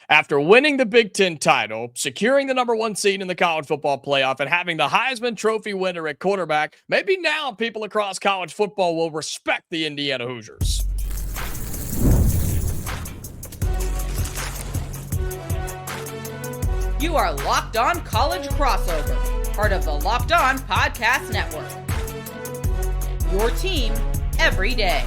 After winning the Big Ten title, securing the number one seed in the college football playoff, and having the Heisman Trophy winner at quarterback, maybe now people across college football will respect the Indiana Hoosiers. You are Locked On College Crossover, part of the Locked On Podcast Network. Your team every day.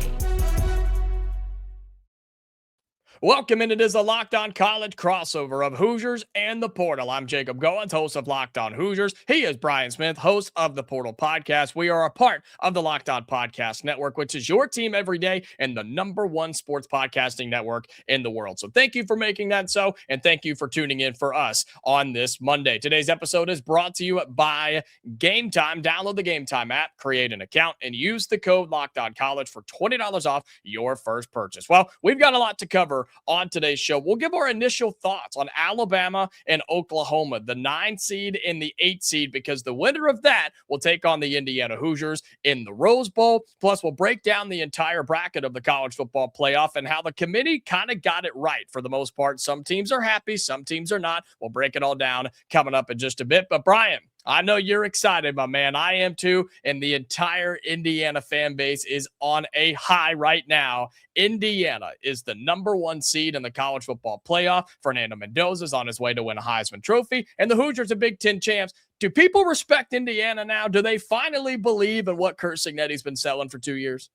Welcome, and it is a Locked On College crossover of Hoosiers and the Portal. I'm Jacob Goins, host of Locked On Hoosiers. He is Brian Smith, host of the Portal Podcast. We are a part of the Locked On Podcast Network, which is your team every day and the number one sports podcasting network in the world. So thank you for making that so, and thank you for tuning in for us on this Monday. Today's episode is brought to you by Game Time. Download the Game Time app, create an account, and use the code LOCKEDONCollege for $20 off your first purchase. Well, we've got a lot to cover on today's show. We'll give our initial thoughts on Alabama and Oklahoma, the 9 seed and the 8 seed, because the winner of that will take on the Indiana Hoosiers in the Rose Bowl. Plus, we'll break down the entire bracket of the college football playoff and how the committee kind of got it right for the most part. Some teams are happy, some teams are not. We'll break it all down coming up in just a bit. But Brian, I know you're excited, my man. I am too. And the entire Indiana fan base is on a high right now. Indiana is the number one seed in the college football playoff. Fernando Mendoza is on his way to win a Heisman Trophy. And the Hoosiers are Big Ten champs. Do people respect Indiana now? Do they finally believe in what Curt Cignetti's been selling for 2 years?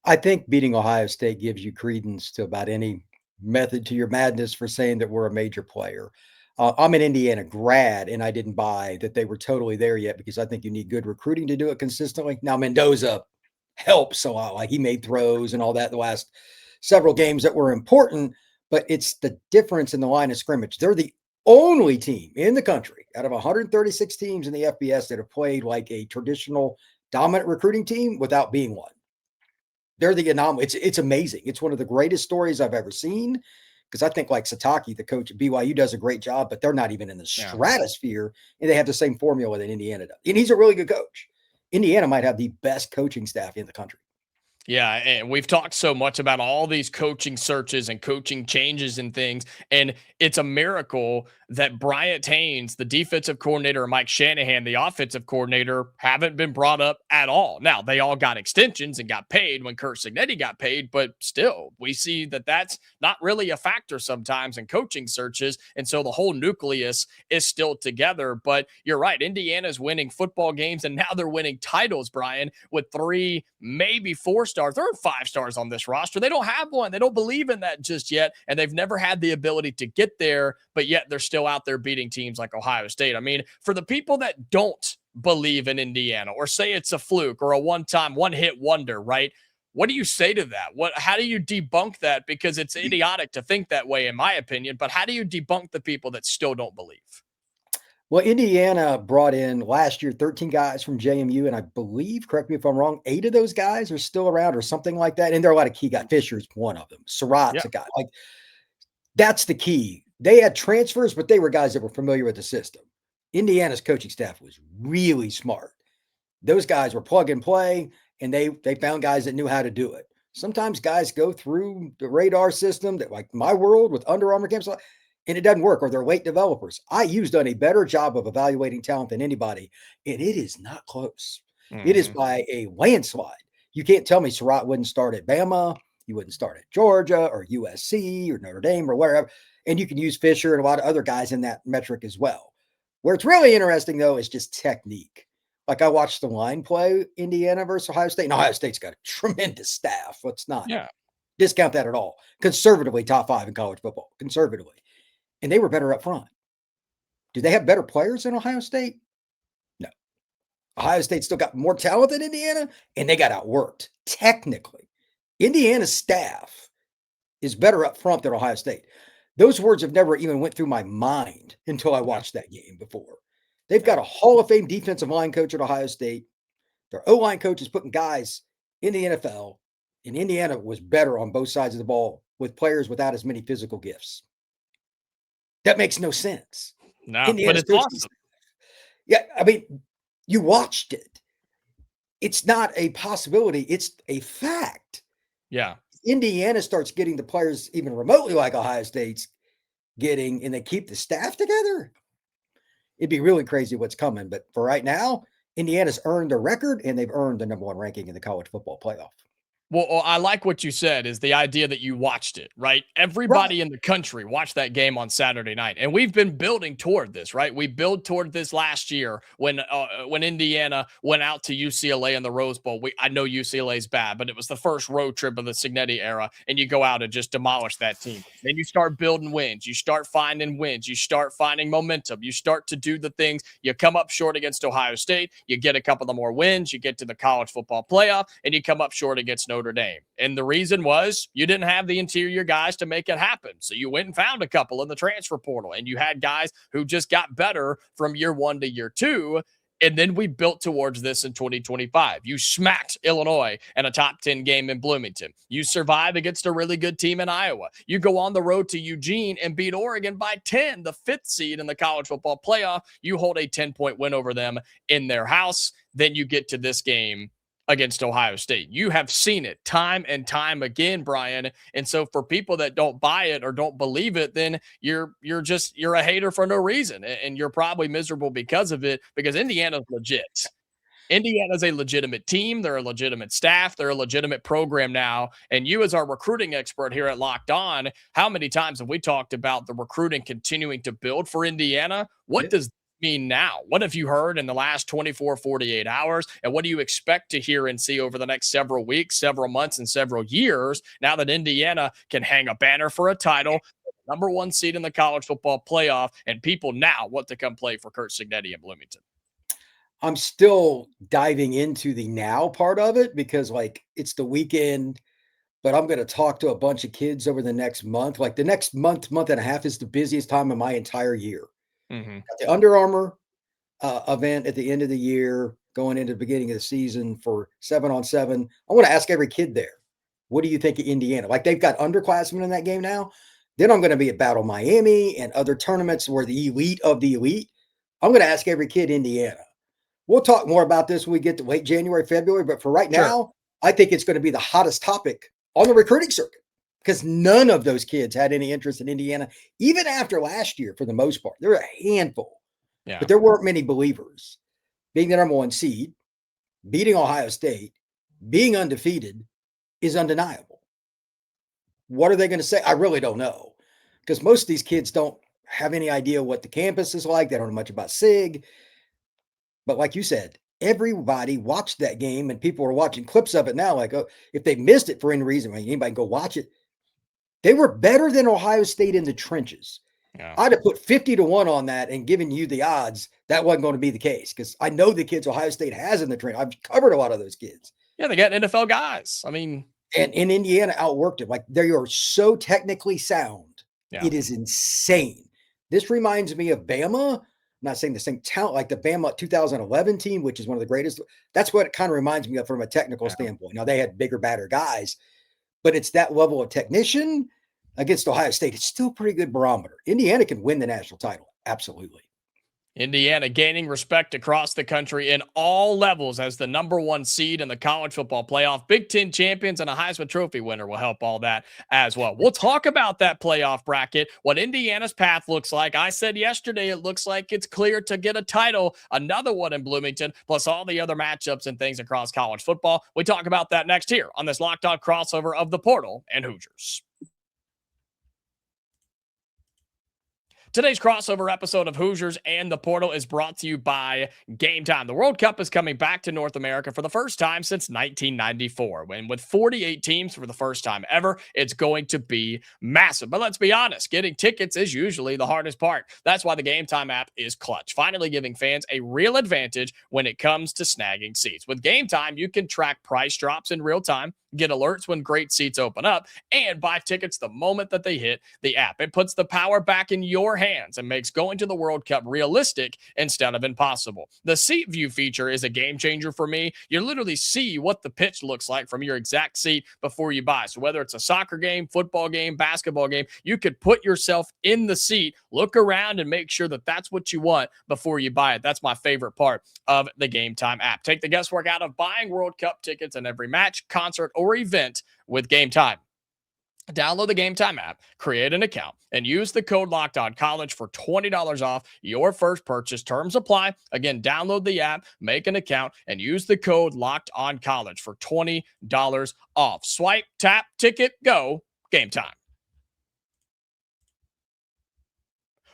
I think beating Ohio State gives you credence to about any method to your madness for saying that we're a major player. I'm an Indiana grad, and I didn't buy that they were totally there yet because I think you need good recruiting to do it consistently. Now, Mendoza helps a lot. Like, he made throws and all that the last several games that were important, but it's the difference in the line of scrimmage. They're the only team in the country out of 136 teams in the FBS that have played like a traditional dominant recruiting team without being one. They're the anomaly. It's amazing. It's one of the greatest stories I've ever seen. Because I think like Sataki, the coach at BYU, does a great job, but they're not even in the stratosphere, and they have the same formula that Indiana does. And he's a really good coach. Indiana might have the best coaching staff in the country. Yeah, and we've talked so much about all these coaching searches and coaching changes and things, and it's a miracle that Bryant Haynes, the defensive coordinator, and Mike Shanahan, the offensive coordinator, haven't been brought up at all. Now, they all got extensions and got paid when Curt Cignetti got paid, but still, we see that that's not really a factor sometimes in coaching searches, and so the whole nucleus is still together. But you're right, Indiana's winning football games, and now they're winning titles, Brian, with 3, maybe 4 stars. There are 5 stars on this roster. They don't have one. They don't believe in that just yet, and they've never had the ability to get there, but yet they're still out there beating teams like Ohio State. I mean, for the people that don't believe in Indiana or say it's a fluke or a one-time, one-hit wonder, right? What do you say to that? How do you debunk that? Because it's idiotic to think that way, in my opinion, but how do you debunk the people that still don't believe? Well, Indiana brought in last year 13 guys from JMU, and I believe, correct me if I'm wrong, 8 of those guys are still around or something like that. And there are a lot of key guys. Fisher's one of them. Surratt's a guy. Like, that's the key. They had transfers, but they were guys that were familiar with the system. Indiana's coaching staff was really smart. Those guys were plug and play, and they found guys that knew how to do it. Sometimes guys go through the radar system that, like my world with Under Armour camps, and it doesn't work, or they're late developers. IU's done a better job of evaluating talent than anybody, and it is not close. It is by a landslide. You can't tell me Surratt wouldn't start at Bama, he wouldn't start at Georgia or USC or Notre Dame or wherever. And you can use Fisher and a lot of other guys in that metric as well. Where it's really interesting, though, is just technique. Like, I watched the line play Indiana versus Ohio State, and Ohio State's got a tremendous staff. Let's not discount that at all. Conservatively, top 5 in college football, conservatively. And they were better up front. Do they have better players than Ohio State? No. Ohio State still got more talent than Indiana, and they got outworked technically. Indiana's staff is better up front than Ohio State. Those words have never even went through my mind until I watched that game before. They've got a Hall of Fame defensive line coach at Ohio State. Their O-line coach is putting guys in the NFL, and Indiana was better on both sides of the ball with players without as many physical gifts. That makes no sense. No, but it's awesome. Yeah, I mean, you watched it. It's not a possibility. It's a fact. Yeah. Indiana starts getting the players even remotely like Ohio State's, getting and they keep the staff together, it'd be really crazy what's coming. But for right now, Indiana's earned a record and they've earned the number 1 ranking in the college football playoff. Well, I like what you said is the idea that you watched it, right? Everybody in the country watched that game on Saturday night. And we've been building toward this, right? We built toward this last year when Indiana went out to UCLA in the Rose Bowl. I know UCLA's bad, but it was the first road trip of the Cignetti era. And you go out and just demolish that team. Then you start building wins. You start finding wins. You start finding momentum. You start to do the things. You come up short against Ohio State. You get a couple of more wins. You get to the college football playoff, and you come up short against Notre Dame. And the reason was you didn't have the interior guys to make it happen. So you went and found a couple in the transfer portal, and you had guys who just got better from year 1 to year 2. And then we built towards this in 2025. You smacked Illinois in a top 10 game in Bloomington. You survive against a really good team in Iowa. You go on the road to Eugene and beat Oregon by 10, the 5th seed in the college football playoff. You hold a 10-point win over them in their house. Then you get to this game against Ohio State. You have seen it time and time again, Brian. And so for people that don't buy it or don't believe it, then you're a hater for no reason. And you're probably miserable because of it, because Indiana's legit. Indiana's a legitimate team. They're a legitimate staff. They're a legitimate program now. And you, as our recruiting expert here at Locked On, how many times have we talked about the recruiting continuing to build for Indiana? What does mean now? What have you heard in the last 24, 48 hours? And what do you expect to hear and see over the next several weeks, several months, and several years now that Indiana can hang a banner for a title, number 1 seed in the college football playoff, and people now want to come play for Curt Cignetti in Bloomington? I'm still diving into the now part of it because, like, it's the weekend, but I'm going to talk to a bunch of kids over the next month. Like, the next month and a half is the busiest time of my entire year. Mm-hmm. Got the Under Armour event at the end of the year, going into the beginning of the season for 7-on-7. I want to ask every kid there, what do you think of Indiana? Like, they've got underclassmen in that game now. Then I'm going to be at Battle Miami and other tournaments where the elite of the elite. I'm going to ask every kid Indiana. We'll talk more about this when we get to late January, February. But for right now, I think it's going to be the hottest topic on the recruiting circuit, because none of those kids had any interest in Indiana, even after last year, for the most part. There were a handful, but there weren't many believers. Being the number 1 seed, beating Ohio State, being undefeated is undeniable. What are they going to say? I really don't know, because most of these kids don't have any idea what the campus is like. They don't know much about SIG. But like you said, everybody watched that game, and people are watching clips of it now. Like, oh, if they missed it for any reason, anybody can go watch it. They were better than Ohio State in the trenches. Yeah. I'd have put 50-1 on that and given you the odds that wasn't going to be the case, because I know the kids Ohio State has in the trench. I've covered a lot of those kids. Yeah, they got NFL guys. I mean, and Indiana outworked it. Like, they are so technically sound. Yeah. It is insane. This reminds me of Bama. I'm not saying the same talent like the Bama 2011 team, which is one of the greatest. That's what it kind of reminds me of from a technical standpoint. Now, they had bigger, badder guys, but it's that level of technician against Ohio State. It's still a pretty good barometer. Indiana can win the national title. Absolutely. Indiana gaining respect across the country in all levels as the number 1 seed in the college football playoff. Big Ten champions and a Heisman Trophy winner will help all that as well. We'll talk about that playoff bracket, what Indiana's path looks like. I said yesterday it looks like it's clear to get a title, another one in Bloomington, plus all the other matchups and things across college football. We talk about that next here on this Locked On crossover of the Portal and Hoosiers. Today's crossover episode of Hoosiers and the Portal is brought to you by Game Time. The World Cup is coming back to North America for the first time since 1994. When with 48 teams for the first time ever, it's going to be massive. But let's be honest, getting tickets is usually the hardest part. That's why the Game Time app is clutch, finally giving fans a real advantage when it comes to snagging seats. With Game Time, you can track price drops in real time, get alerts when great seats open up, and buy tickets the moment that they hit the app. It puts the power back in your hands and makes going to the World Cup realistic instead of impossible. The seat view feature is a game changer for me. You literally see what the pitch looks like from your exact seat before you buy. So whether it's a soccer game, football game, basketball game, you could put yourself in the seat, look around, and make sure that that's what you want before you buy it. That's my favorite part of the Game Time app. Take the guesswork out of buying World Cup tickets in every match, concert, or event with Game Time. Download the Game Time app, create an account, and use the code LOCKEDONCollege for $20 off your first purchase. Terms apply. Again, download the app, make an account, and use the code LOCKEDONCollege for $20 off. Swipe, tap, ticket, go. Game Time.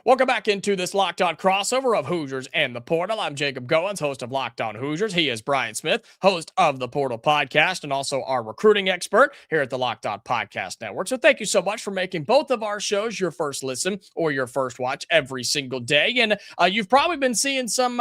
Welcome back into this Locked On crossover of Hoosiers and the Portal. I'm Jacob Goins, host of Locked On Hoosiers. He is Brian Smith, host of the Portal podcast and also our recruiting expert here at the Locked On Podcast Network. So thank you so much for making both of our shows your first listen or your first watch every single day. And you've probably been seeing some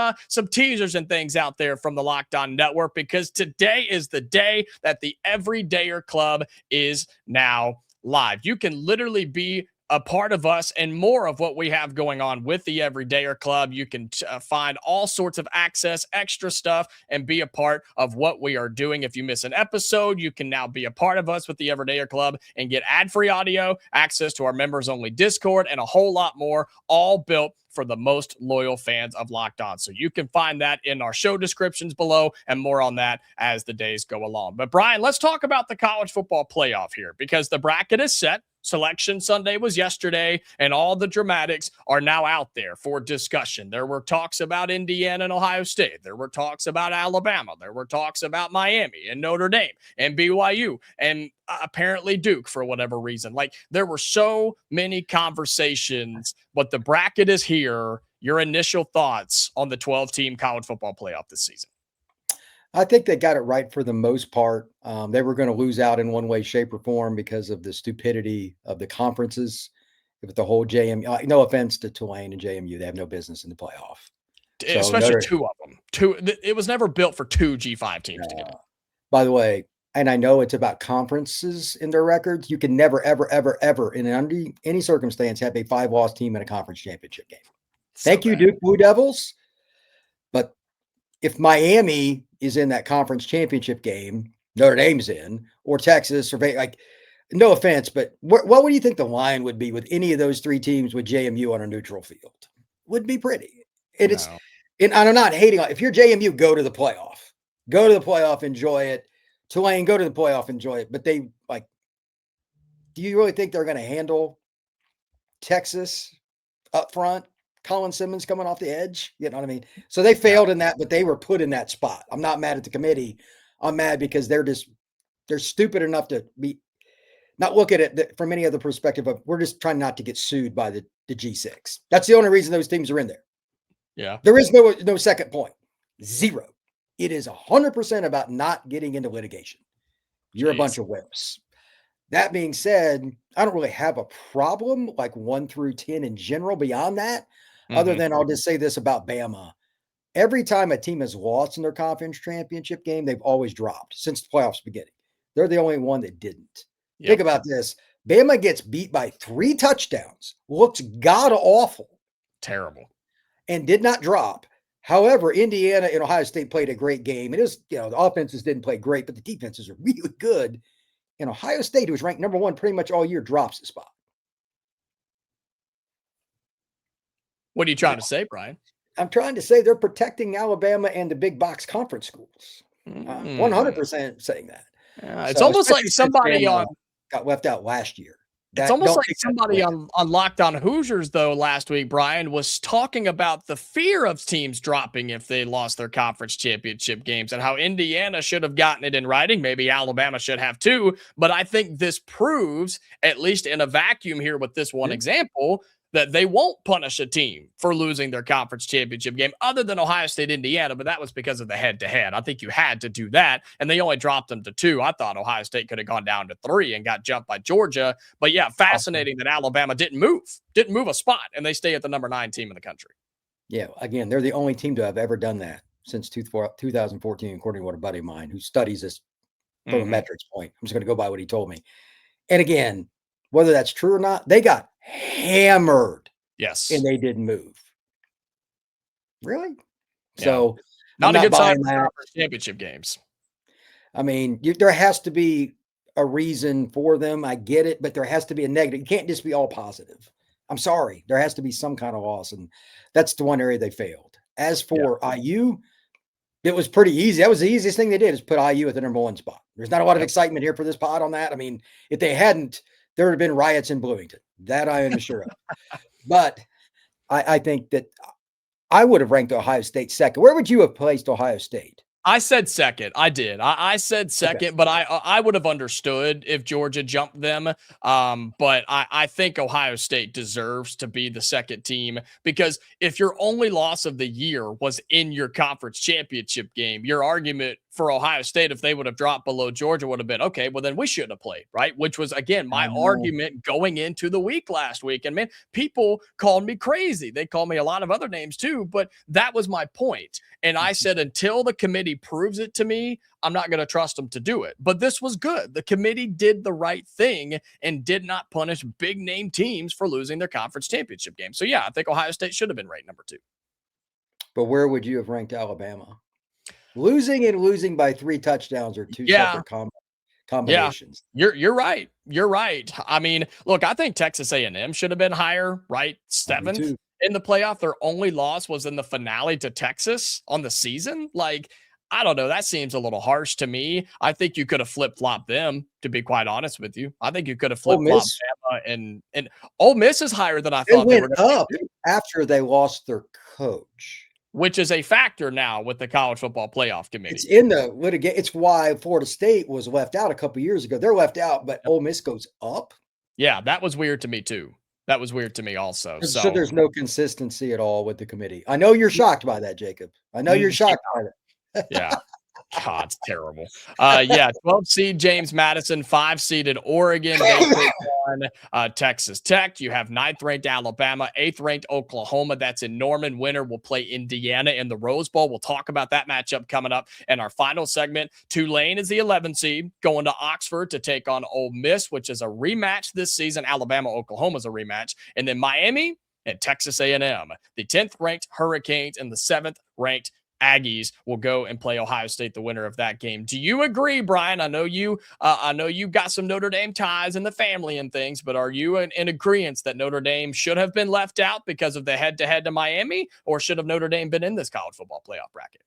teasers and things out there from the Locked On Network, because today is the day that the Everydayer Club is now live. You can literally be a part of us and more of what we have going on with the Everydayer Club. You can find all sorts of access, extra stuff, and be a part of what we are doing. If you miss an episode, you can now be a part of us with the Everydayer Club and get ad-free audio, access to our members-only Discord, and a whole lot more, all built for the most loyal fans of Locked On. So you can find that in our show descriptions below, and more on that as the days go along. But Brian, let's talk about the college football playoff here, because the bracket is set. Selection Sunday was yesterday, and all the dramatics are now out there for discussion. There were talks about Indiana and Ohio State. There were talks about Alabama. There were talks about Miami and Notre Dame and BYU and apparently Duke for whatever reason. Like, there were so many conversations, but the bracket is here. Your initial thoughts on the 12-team college football playoff this season? I think they got it right for the most part. They were going to lose out in one way, shape, or form because of the stupidity of the conferences. With the whole JMU, no offense to Tulane and JMU, they have no business in the playoff. Especially two of them. It was never built for two G5 teams to get in. By the way, and I know it's about conferences in their records. You can never, ever, ever, ever, in any circumstance, have a 5-loss team in a conference championship game. Thank you, Duke Blue Devils. But if Miami is in that conference championship game, Notre Dame's in, or Texas, or like, no offense, but what would you think the line would be with any of those three teams with JMU on a neutral field? Would be pretty. And No. and I'm not hating on. If you're JMU, go to the playoff. Go to the playoff, enjoy it. Tulane, go to the playoff, enjoy it. But do you really think they're going to handle Texas up front? Colin Simmons coming off the edge, you know what I mean? So they failed in that, but they were put in that spot. I'm not mad at the committee. I'm mad because they're stupid enough to not look at it from any other perspective of, we're just trying not to get sued by the G6. That's the only reason those teams are in there. Yeah. There is no second point. Zero. It is 100% about not getting into litigation. You're a bunch of wimps. That being said, I don't really have a problem like 1 through 10 in general beyond that. Other than I'll just say this about Bama. Every time a team has lost in their conference championship game, they've always dropped since the playoffs beginning. They're the only one that didn't. Yep. Think about this. Bama gets beat by 3 touchdowns, looks god-awful. Terrible. And did not drop. However, Indiana and Ohio State played a great game. It is, the offenses didn't play great, but the defenses are really good. And Ohio State, who was ranked number 1 pretty much all year, drops the spot. What are you trying to say, Brian? I'm trying to say they're protecting Alabama and the big box conference schools. 100% saying that. It's almost like somebody got left out last year. It's almost like somebody on Locked On Hoosiers, though, last week, Brian, was talking about the fear of teams dropping if they lost their conference championship games and how Indiana should have gotten it in writing. Maybe Alabama should have too. But I think this proves, at least in a vacuum here with this one example, that they won't punish a team for losing their conference championship game other than Ohio State, Indiana, but that was because of the head-to-head. I think you had to do that, and they only dropped them to 2. I thought Ohio State could have gone down to 3 and got jumped by Georgia. But, yeah, fascinating that Alabama didn't move a spot, and they stay at the number 9 team in the country. Yeah, again, they're the only team to have ever done that since 2014, according to what a buddy of mine who studies this from a metrics point. I'm just going to go by what he told me. And, again, whether that's true or not, they got hammered. Yes. And they didn't move. Really? Yeah. So not a good sign for championship games. I mean, there has to be a reason for them. I get it, but there has to be a negative. You can't just be all positive. I'm sorry. There has to be some kind of loss. And that's the one area they failed. As for IU, it was pretty easy. That was the easiest thing they did, is put IU at the number 1 spot. There's not a lot of excitement here for this pod on that. I mean, if they hadn't, there would have been riots in Bloomington. That I am sure of. But I think that I would have ranked Ohio State second. Where would you have placed Ohio State? I said second. I did. I said second, Okay. but I would have understood if Georgia jumped them. But I think Ohio State deserves to be the second team, because if your only loss of the year was in your conference championship game, your argument for Ohio State, if they would have dropped below Georgia, would have been, okay, well, then we shouldn't have played, right? Which was, again, my argument going into the week last week. And man, people called me crazy. They called me a lot of other names too, but that was my point. And I said, until the committee proves it to me, I'm not going to trust them to do it. But this was good. The committee did the right thing and did not punish big name teams for losing their conference championship game. So yeah, I think Ohio State should have been ranked number 2. But where would you have ranked Alabama? Losing by 3 touchdowns are two separate combinations. Yeah, you're right. You're right. I mean, look, I think Texas A&M should have been higher, right? 7th in the playoff. Their only loss was in the finale to Texas on the season. Like, I don't know. That seems a little harsh to me. I think you could have flip-flopped them, to be quite honest with you. I think you could have flip-flopped Bama, and Ole Miss is higher than I thought they were went up after they lost their coach, which is a factor now with the College Football Playoff Committee. It's in the litigation. It's why Florida State was left out a couple years ago. They're left out, but Ole Miss goes up. Yeah, that was weird to me too. That was weird to me also. So there's no consistency at all with the committee. I know you're shocked by that, Jacob. I know you're shocked by that. Yeah. God, it's terrible. Yeah, 12 seed James Madison, 5 seeded Oregon, they take on Texas Tech. You have 9th ranked Alabama, 8th ranked Oklahoma. That's in Norman. Winner will play Indiana in the Rose Bowl. We'll talk about that matchup coming up in our final segment. Tulane is the 11th seed, going to Oxford to take on Ole Miss, which is a rematch this season. Alabama, Oklahoma is a rematch, and then Miami and Texas A&M. The 10th ranked Hurricanes and the 7th ranked Aggies will go and play Ohio State, the winner of that game. Do you agree, Brian? I know you've got some Notre Dame ties in the family and things, but are you in agreement that Notre Dame should have been left out because of the head-to-head to Miami, or should have Notre Dame been in this college football playoff bracket?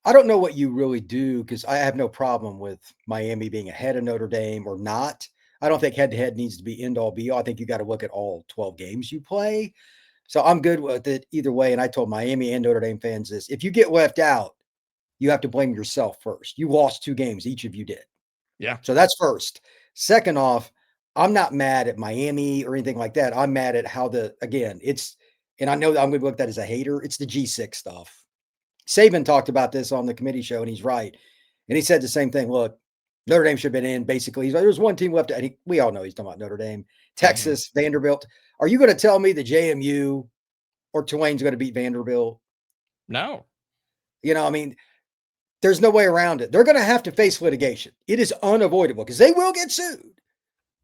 I don't know what you really do, because I have no problem with Miami being ahead of Notre Dame or not. I don't think head-to-head needs to be end-all be-all. I think you got to look at all 12 games you play. So I'm good with it either way. And I told Miami and Notre Dame fans this: if you get left out, you have to blame yourself first. You lost 2 games. Each of you did. Yeah. So that's first. Second off, I'm not mad at Miami or anything like that. I'm mad at how and I know I'm going to look at that as a hater. It's the G6 stuff. Saban talked about this on the committee show, and he's right. And he said the same thing. Look, Notre Dame should have been in. Basically, there was one team left. And we all know he's talking about Notre Dame, Texas, Vanderbilt. Are you going to tell me the JMU or Tulane's going to beat Vanderbilt? No. I mean, there's no way around it. They're going to have to face litigation. It is unavoidable because they will get sued.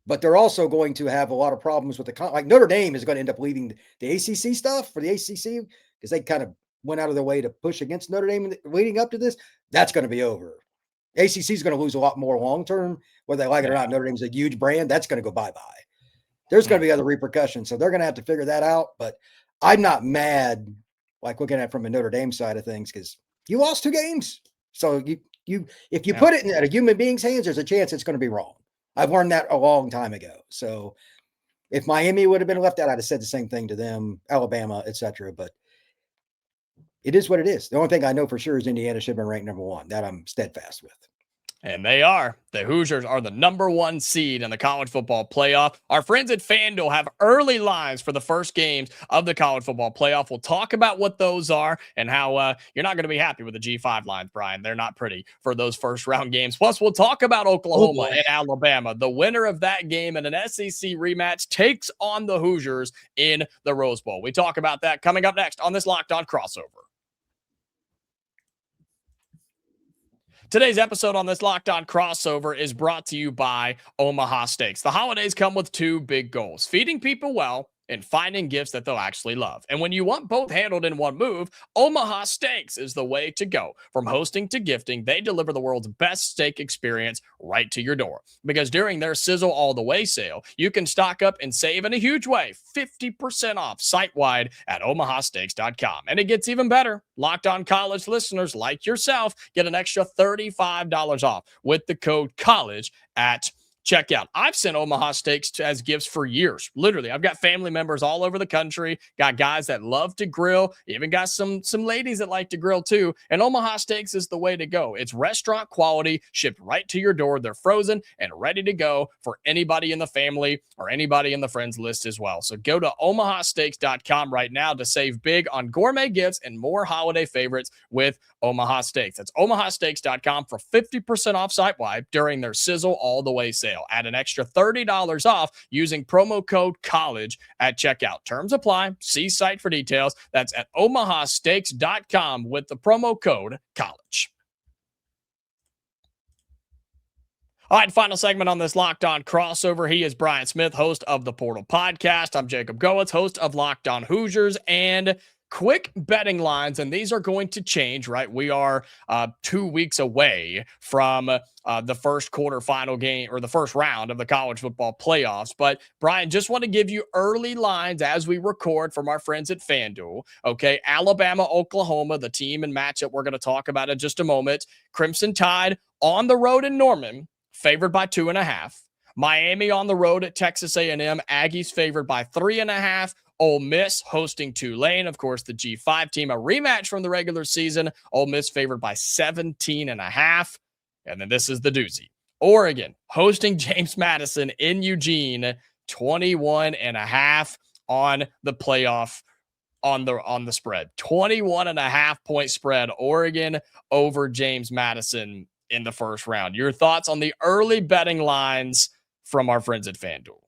But they're also going to have a lot of problems with like Notre Dame is going to end up leaving the ACC stuff for the ACC because they kind of went out of their way to push against Notre Dame leading up to this. That's going to be over. ACC is going to lose a lot more long-term, whether they like it or not. Notre Dame's a huge brand. That's going to go bye-bye. There's going to be other repercussions. So they're going to have to figure that out. But I'm not mad, like looking at it from a Notre Dame side of things, because you lost 2 games. So if you put it in a human being's hands, there's a chance it's going to be wrong. I've learned that a long time ago. So if Miami would have been left out, I'd have said the same thing to them, Alabama, etc. But it is what it is. The only thing I know for sure is Indiana should have been ranked number 1. That I'm steadfast with. And they are. The Hoosiers are the number 1 seed in the college football playoff. Our friends at FanDuel have early lines for the first games of the college football playoff. We'll talk about what those are and how you're not going to be happy with the G5 lines, Brian. They're not pretty for those first round games. Plus, we'll talk about Oklahoma and Alabama. The winner of that game in an SEC rematch takes on the Hoosiers in the Rose Bowl. We talk about that coming up next on this Locked On Crossover. Today's episode on this Locked On Crossover is brought to you by Omaha Steaks. The holidays come with 2 big goals: feeding people well and finding gifts that they'll actually love. And when you want both handled in one move, Omaha Steaks is the way to go. From hosting to gifting, they deliver the world's best steak experience right to your door. Because during their Sizzle All the Way sale, you can stock up and save in a huge way, 50% off site-wide at omahasteaks.com. And it gets even better. Locked On College listeners like yourself get an extra $35 off with the code COLLEGE at check out. I've sent Omaha steaks as gifts for years. Literally, I've got family members all over the country, got guys that love to grill, even got some ladies that like to grill too. And Omaha steaks is the way to go. It's restaurant quality, shipped right to your door. They're frozen and ready to go for anybody in the family or anybody in the friends list as well. So go to omahasteaks.com right now to save big on gourmet gifts and more holiday favorites with Omaha Steaks. That's omahasteaks.com for 50% off site-wide during their Sizzle All the Way sale. Add an extra $30 off using promo code COLLEGE at checkout. Terms apply. See site for details. That's at omahasteaks.com with the promo code COLLEGE. All right, final segment on this Locked On crossover. He is Brian Smith, host of the Portal Podcast. I'm Jacob Goetz, host of Locked On Hoosiers. And quick betting lines, and these are going to change, right? We are 2 weeks away from the first quarterfinal game or the first round of the college football playoffs. But Brian, just want to give you early lines as we record from our friends at FanDuel. Okay, Alabama, Oklahoma, the team and matchup we're going to talk about in just a moment. Crimson Tide on the road in Norman, favored by 2.5. Miami on the road at Texas A&M. Aggies favored by 3.5. Ole Miss hosting Tulane, of course, the G5 team, a rematch from the regular season. Ole Miss favored by 17.5. And then this is the doozy. Oregon hosting James Madison in Eugene, 21.5 on the playoff on the spread. 21.5 point spread. Oregon over James Madison in the first round. Your thoughts on the early betting lines from our friends at FanDuel?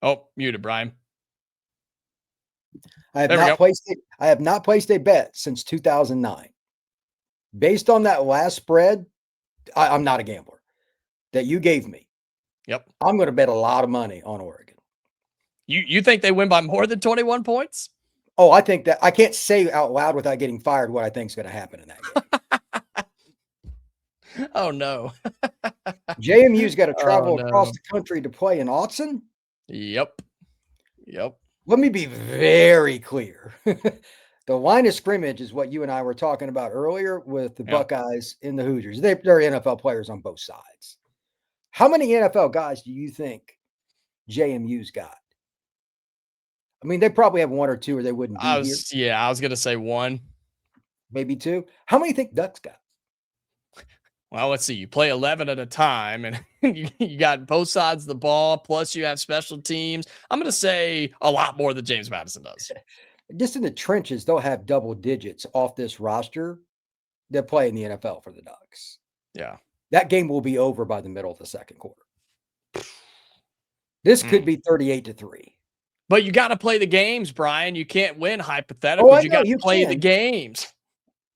Oh, muted, Brian. I have not placed a bet since 2009. Based on that last spread, I'm not a gambler that you gave me. Yep. I'm going to bet a lot of money on Oregon. You think they win by more than 21 points? Oh, I think that I can't say out loud without getting fired what I think is going to happen in that game. Oh, no. JMU's got to travel across the country to play in Autzen? Yep. Let me be very clear. The line of scrimmage is what you and I were talking about earlier with the Buckeyes and the Hoosiers. They're NFL players on both sides. How many NFL guys do you think JMU's got? I mean, they probably have one or two or they wouldn't be here. Yeah, I was going to say one. Maybe two. How many think Ducks got? Well, let's see. You play 11 at a time, and you got both sides of the ball, plus you have special teams. I'm going to say a lot more than James Madison does. Just in the trenches, they'll have double digits off this roster. They'll play in the NFL for the Ducks. Yeah. That game will be over by the middle of the second quarter. This could be 38-3. But you got to play the games, Brian. You can't win hypotheticals. You got to play the games.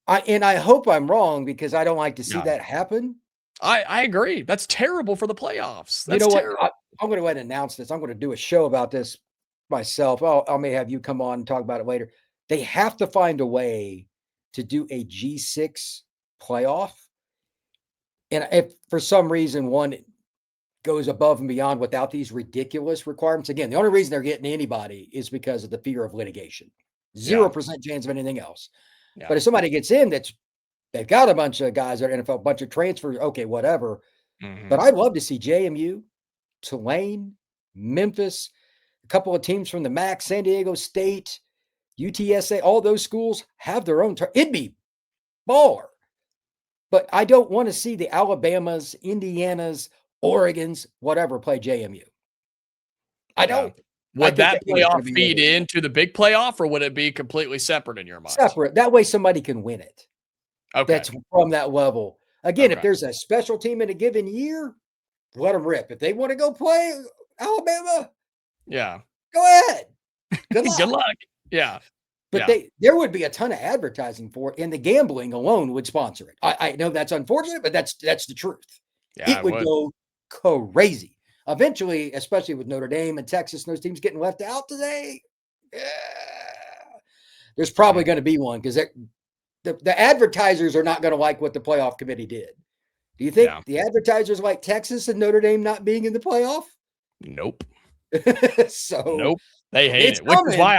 I hope I'm wrong because I don't like to see that happen. I agree. That's terrible for the playoffs. That's terrible. I'm going to go ahead and announce this. I'm going to do a show about this myself. I may have you come on and talk about it later. They have to find a way to do a G6 playoff. And if for some reason one goes above and beyond without these ridiculous requirements, again, the only reason they're getting anybody is because of the fear of litigation. 0% chance of anything else. Yeah. But if somebody gets in they've got a bunch of guys that are NFL, a bunch of transfers, okay, whatever. Mm-hmm. But I'd love to see JMU, Tulane, Memphis, a couple of teams from the MAC, San Diego State, UTSA, all those schools have their own. It'd be baller. But I don't want to see the Alabamas, Indianas, Oregons, whatever, play JMU. I don't. Would that playoff feed into the big playoff, or would it be completely separate in your mind? Separate. That way somebody can win it. Okay. That's from that level. Again, if there's a special team in a given year, let them rip. If they want to go play Alabama, go ahead. Good luck. Good luck. Yeah. But there would be a ton of advertising for it, and the gambling alone would sponsor it. I know that's unfortunate, but that's the truth. Yeah, it would go crazy. Eventually, especially with Notre Dame and Texas and those teams getting left out today, there's probably going to be one because the advertisers are not going to like what the playoff committee did. Do you think the advertisers like Texas and Notre Dame not being in the playoff? Nope. Nope. They hate it, which is why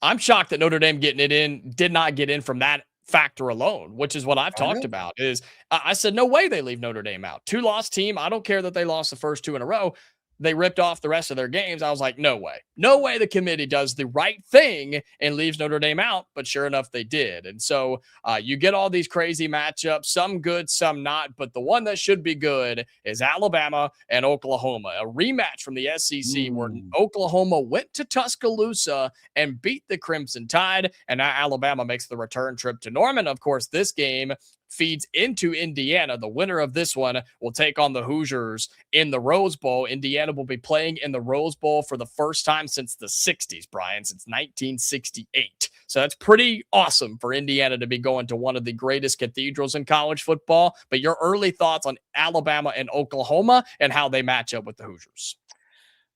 I'm shocked that Notre Dame did not get in from that factor alone, which is what I've talked about. Is I said, no way they leave Notre Dame out. 2-loss team. I don't care that they lost the first 2 in a row. They ripped off the rest of their games. I was like, no way. No way the committee does the right thing and leaves Notre Dame out. But sure enough, they did. And so you get all these crazy matchups, some good, some not. But the one that should be good is Alabama and Oklahoma, a rematch from the SEC where Oklahoma went to Tuscaloosa and beat the Crimson Tide. And now Alabama makes the return trip to Norman. Of course, this game feeds into Indiana. The winner of this one will take on the Hoosiers in the Rose Bowl. Indiana will be playing in the Rose Bowl for the first time since the 60s, Brian, since 1968. So that's pretty awesome for Indiana to be going to one of the greatest cathedrals in college football. But your early thoughts on Alabama and Oklahoma and how they match up with the Hoosiers?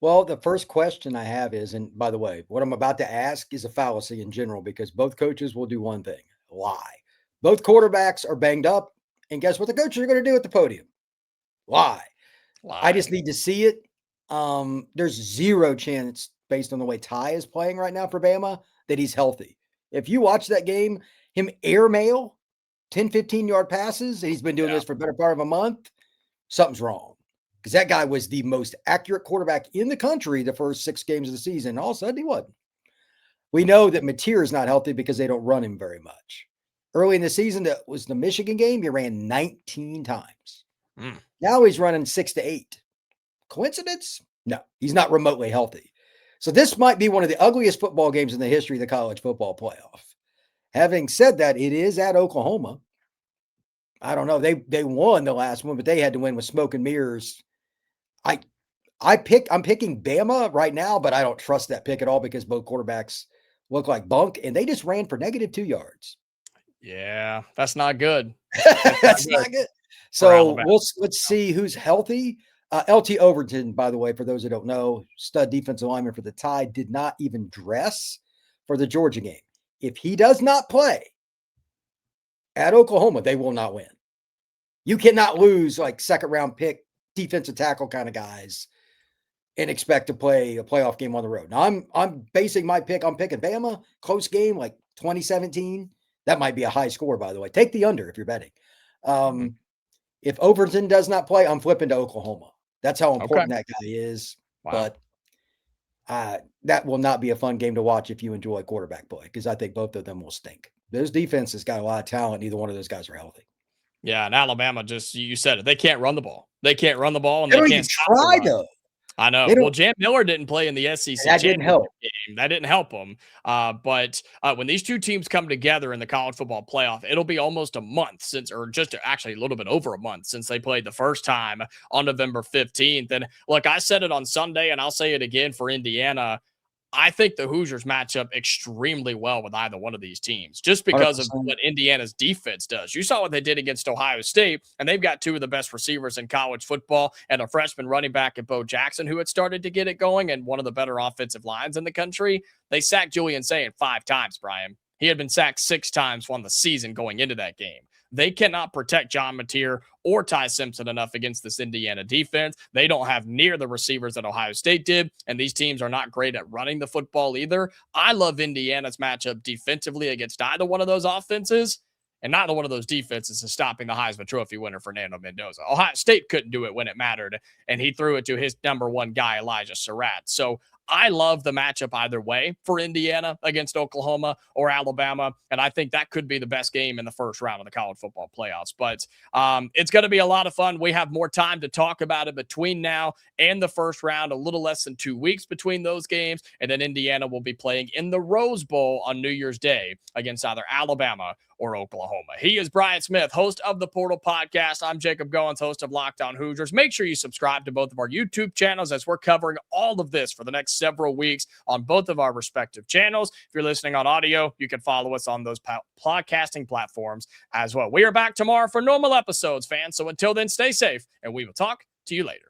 Well, the first question I have is, and by the way, what I'm about to ask is a fallacy in general, because both coaches will do one thing: lie. Both quarterbacks are banged up. And guess what the coaches are going to do at the podium? Lie. I just need to see it. There's zero chance, based on the way Ty is playing right now for Bama, that he's healthy. If you watch that game, him airmail 10, 15-yard passes, and he's been doing this for a better part of a month, something's wrong. Because that guy was the most accurate quarterback in the country the first 6 games of the season. All of a sudden, he wasn't. We know that Mateer is not healthy because they don't run him very much. Early in the season, that was the Michigan game, he ran 19 times. Now he's running 6 to 8. Coincidence? No, he's not remotely healthy. So this might be one of the ugliest football games in the history of the college football playoff. Having said that, it is at Oklahoma. I don't know. They won the last one, but they had to win with smoke and mirrors. I'm picking Bama right now, but I don't trust that pick at all because both quarterbacks look like bunk, and they just ran for -2 yards. Yeah, that's not good. That's not good. So let's see who's healthy. LT Overton, by the way, for those who don't know, stud defensive lineman for the Tide, did not even dress for the Georgia game. If he does not play at Oklahoma, they will not win. You cannot lose like second-round pick, defensive tackle kind of guys and expect to play a playoff game on the road. Now, I'm basing my pick. I'm picking Bama, close game, like 2017. That might be a high score, by the way. Take the under if you're betting. If Overton does not play, I'm flipping to Oklahoma. That's how important that guy is. Wow. But that will not be a fun game to watch if you enjoy quarterback play, because I think both of them will stink. Those defenses got a lot of talent. Neither one of those guys are healthy. Yeah, and Alabama, just you said it. They can't run the ball. They can't run the ball, and they can't even try though. I know. Well, Jam Miller didn't play in the SEC. That didn't help. Game. That didn't help them. But when these two teams come together in the college football playoff, it'll be almost a month since, or just actually a little bit over a month since they played the first time on November 15th. And look, I said it on Sunday, and I'll say it again for Indiana. I think the Hoosiers match up extremely well with either one of these teams just because 100%. Of what Indiana's defense does. You saw what they did against Ohio State, and they've got 2 of the best receivers in college football and a freshman running back at Bo Jackson who had started to get it going and one of the better offensive lines in the country. They sacked Julian Sayin 5 times, Brian. He had been sacked 6 times on the season going into that game. They cannot protect John Mateer or Ty Simpson enough against this Indiana defense. They don't have near the receivers that Ohio State did, and these teams are not great at running the football either. I love Indiana's matchup defensively against either one of those offenses, and neither one of those defenses is stopping the Heisman Trophy winner, Fernando Mendoza. Ohio State couldn't do it when it mattered, and he threw it to his number 1 guy, Elijah Surratt. So I love the matchup either way for Indiana against Oklahoma or Alabama, and I think that could be the best game in the first round of the college football playoffs. But it's going to be a lot of fun. We have more time to talk about it between now and the first round, a little less than 2 weeks between those games, and then Indiana will be playing in the Rose Bowl on New Year's Day against either Alabama or Oklahoma. He is Brian Smith, host of the Portal Podcast. I'm Jacob Goins, host of Locked On Hoosiers. Make sure you subscribe to both of our YouTube channels as we're covering all of this for the next several weeks on both of our respective channels. If you're listening on audio, you can follow us on those podcasting platforms as well. We are back tomorrow for normal episodes, fans. So until then, stay safe, and we will talk to you later.